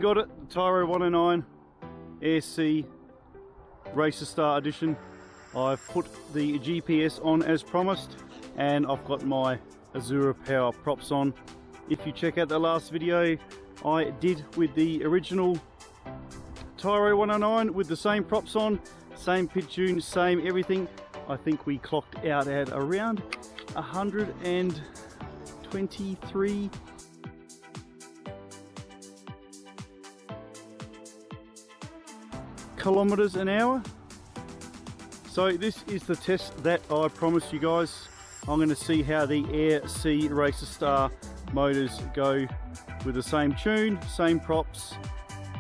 got it, the Tyro 109 AirC Racerstar edition. I've put the GPS on as promised, and I've got my Azure Props on. If you check out the last video I did with the original Tyro 109 with the same props on, same pitch tune, same everything, I think we clocked out at around 123 kilometers an hour. So this is the test that I promised you guys. I'm going to see how the AirC Racerstar motors go with the same tune, same props,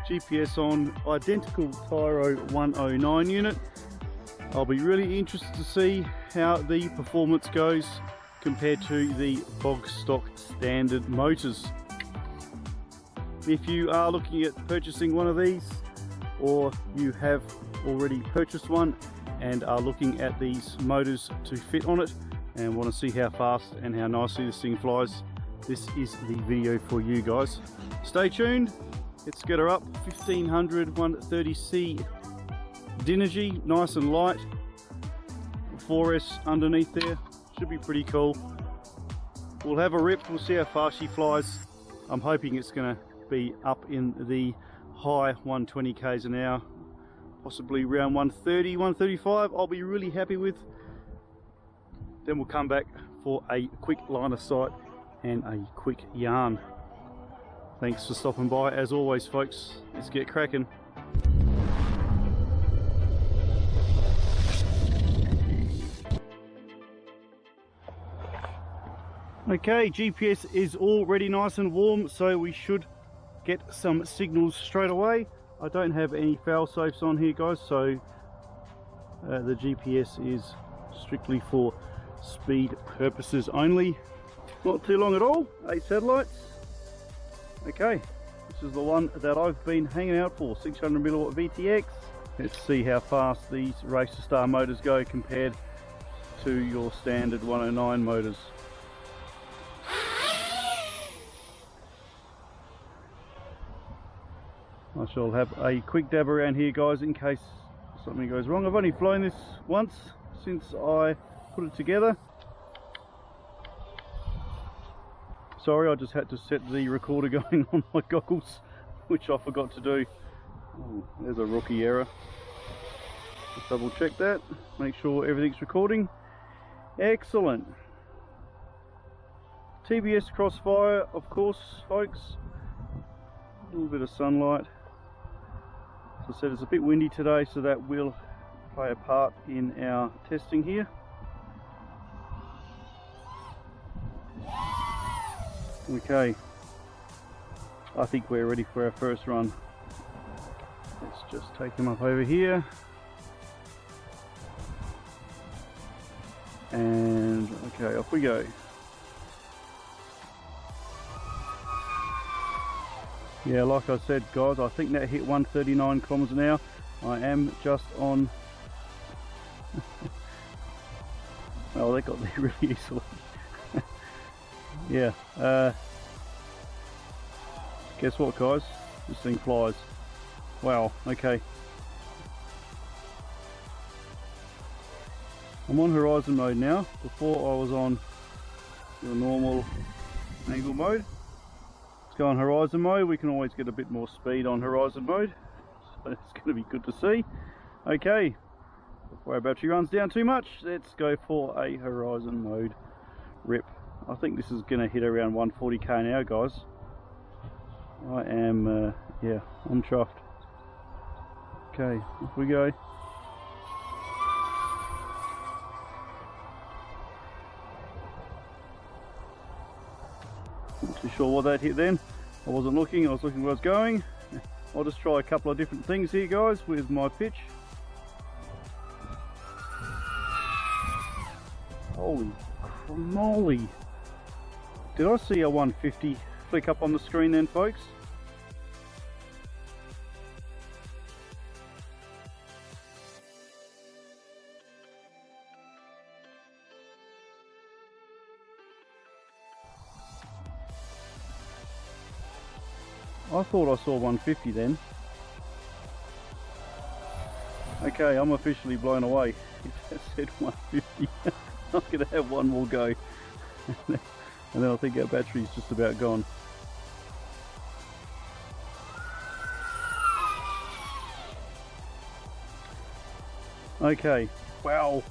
GPS on, identical Tyro 109 unit. I'll be really interested to see how the performance goes compared to the bog stock standard motors. If you are looking at purchasing one of these, or you have already purchased one and are looking at these motors to fit on it and want to see how fast and how nicely this thing flies, this is the video for you guys. Stay tuned. Let's get her up. 1500 130C Dynergy, nice and light. 4S underneath there, should be pretty cool. We'll have a rip, we'll see how fast she flies. I'm hoping it's going to be up in the high 120 k's an hour, possibly around 130, 135. I'll be really happy with. Then we'll come back for a quick line of sight and a quick yarn. Thanks for stopping by as always, folks. Let's get cracking. Okay, GPS is already nice and warm, so we should get some signals straight away. I don't have any fail safes on here, guys, so the GPS is strictly for speed purposes only. Not too long at all, 8 satellites. Okay, this is the one that I've been hanging out for, 600 milliwatt VTX. Let's see how fast these Racerstar motors go compared to your standard 109 motors. I shall have a quick dab around here, guys, in case something goes wrong. I've only flown this once since I put it together. Sorry, I just had to set the recorder going on my goggles, which I forgot to do. Oh, there's a rookie error. Just double check that, make sure everything's recording. Excellent. TBS crossfire, of course, folks. A little bit of sunlight. As I said, it's a bit windy today, so that will play a part in our testing here. Okay, I think we're ready for our first run. Let's just take them up over here. And okay, off we go. Yeah, like I said, guys, I think that hit 139 kilometers an hour. I am just on. Oh, they got there really easily. Yeah. Guess what, guys? This thing flies. Wow. Okay. I'm on horizon mode now. Before I was on the normal angle mode. Let's go on horizon mode. We can always get a bit more speed on horizon mode, so it's going to be good to see. Okay, before our battery runs down too much, let's go for a horizon mode rip. I think this is going to hit around 140k an hour, guys. I am, yeah, I'm chuffed. Okay, off we go. Not too sure what that hit then. I wasn't looking, I was looking where I was going. I'll just try a couple of different things here, guys, with my pitch. Holy moly. Did I see a 150 flick up on the screen then, folks? I thought I saw 150 then. Okay, I'm officially blown away. If that said 150, I'm going to have one more go. And then I think our battery's just about gone. Okay, wow.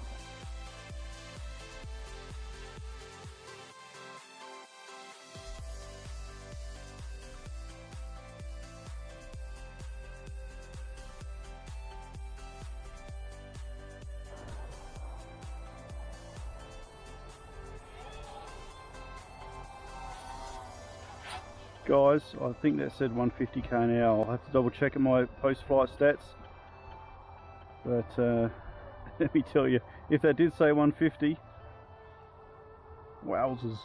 Guys, I think that said 150k an hour. I'll have to double check at my post-flight stats. But let me tell you, if that did say 150, wowzers.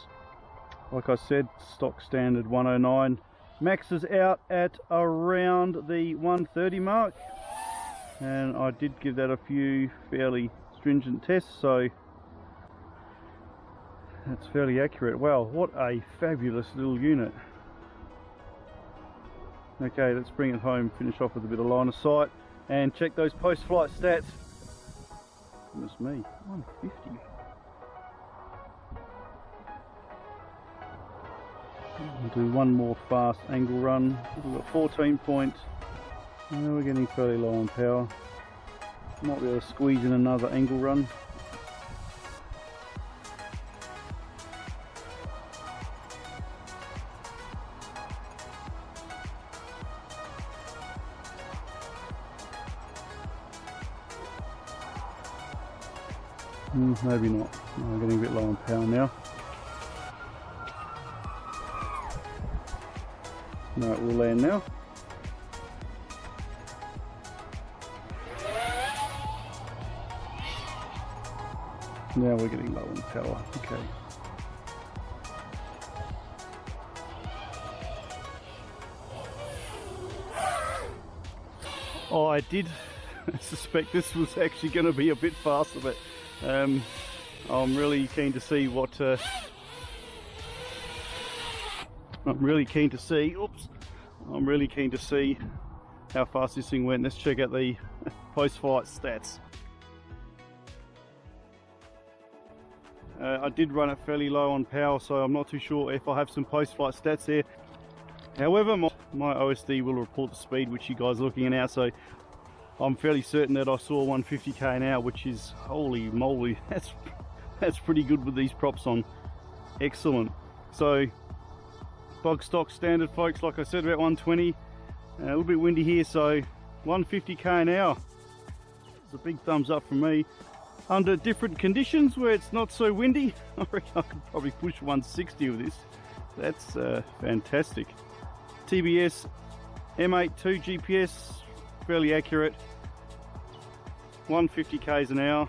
Like I said, stock standard 109. Maxes out at around the 130 mark. And I did give that a few fairly stringent tests, so that's fairly accurate. Wow, what a fabulous little unit. Okay, let's bring it home, finish off with a bit of line of sight, and check those post-flight stats. Goodness me, 150. We'll do one more fast angle run. We've got 14 point. We're getting fairly low on power. Might be able to squeeze in another angle run. Maybe not. I'm getting a bit low on power now. No, it will land now. Now we're getting low on power. Okay. Oh, I did suspect this was actually going to be a bit faster, but I'm really keen to see what I'm really keen to see how fast this thing went. Let's check out the post-flight stats. I did run it fairly low on power, so I'm not too sure if I have some post-flight stats there. However, my OSD will report the speed which you guys are looking at now, so I'm fairly certain that I saw 150k an hour, which is, holy moly, that's pretty good with these props on. Excellent. So bog stock standard, folks, like I said, about 120. A little bit windy here, so 150k an hour. It's a big thumbs up from me. Under different conditions where it's not so windy, I reckon I could probably push 160 with this. That's fantastic. TBS M82 GPS, fairly accurate. 150k's an hour.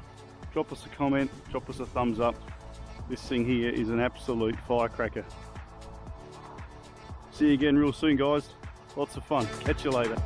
Drop us a comment, drop us a thumbs up. This thing here is an absolute firecracker. See you again real soon, guys. Lots of fun. Catch you later.